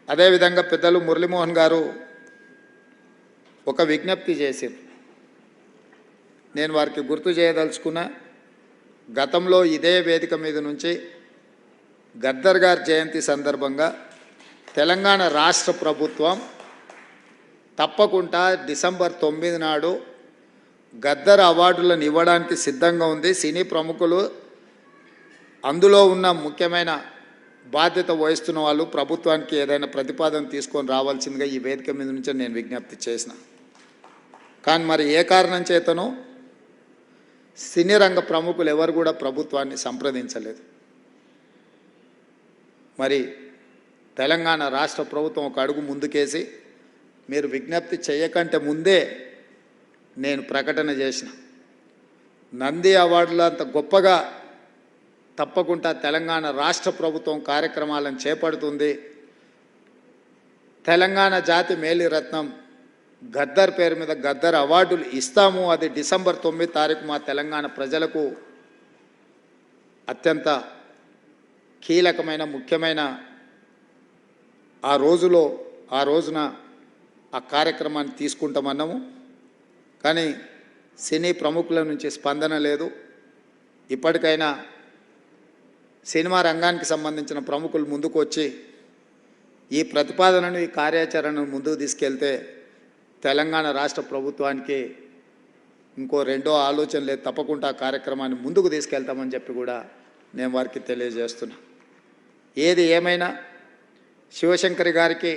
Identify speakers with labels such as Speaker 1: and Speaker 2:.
Speaker 1: అదేవిధంగా పెద్దలు మురళీమోహన్ గారు ఒక విజ్ఞప్తి చేశారు. నేను వారికి గుర్తు చేయదలుచుకున్న, గతంలో ఇదే వేదిక మీద నుంచి గద్దర్ గారి జయంతి సందర్భంగా తెలంగాణ రాష్ట్ర ప్రభుత్వం తప్పకుండా డిసెంబర్ 9 నాడు గద్దర్ అవార్డులను ఇవ్వడానికి సిద్ధంగా ఉంది. సినీ ప్రముఖులు అందులో ఉన్న ముఖ్యమైన బాధ్యత వహిస్తున్న వాళ్ళు ప్రభుత్వానికి ఏదైనా ప్రతిపాదన తీసుకొని రావాల్సిందిగా ఈ వేదిక మీద నుంచి నేను విజ్ఞప్తి చేసిన. కానీ మరి ఏ కారణం చేతనో సినీ రంగ ప్రముఖులు ఎవరు కూడా ప్రభుత్వాన్ని సంప్రదించలేదు. మరి తెలంగాణ రాష్ట్ర ప్రభుత్వం ఒక అడుగు ముందుకేసి మీరు విజ్ఞప్తి చేయకంటే ముందే నేను ప్రకటన చేసిన, నంది అవార్డులు అంత గొప్పగా తప్పకుండా తెలంగాణ రాష్ట్ర ప్రభుత్వం కార్యక్రమాలను చేపడుతుంది. తెలంగాణ జాతి మేలిరత్నం గద్దర్ పేరు మీద గద్దర్ అవార్డులు ఇస్తాము. అది డిసెంబర్ 9 తారీఖు మా తెలంగాణ ప్రజలకు అత్యంత కీలకమైన ముఖ్యమైన ఆ రోజున ఆ కార్యక్రమాన్ని తీసుకుంటామన్నాము. కానీ సినీ ప్రముఖుల నుంచి స్పందన లేదు. ఇప్పటికైనా సినిమా రంగానికి సంబంధించిన ప్రముఖులు ముందుకు వచ్చి ఈ ప్రతిపాదనను, ఈ కార్యాచరణను ముందుకు తీసుకెళ్తే తెలంగాణ రాష్ట్ర ప్రభుత్వానికి ఇంకో రెండో ఆలోచన లేదు. తప్పకుండా ఆ కార్యక్రమాన్ని ముందుకు తీసుకెళ్తామని చెప్పి కూడా నేను వారికి తెలియజేస్తున్నా. ఏది ఏమైనా శివశంకరి గారికి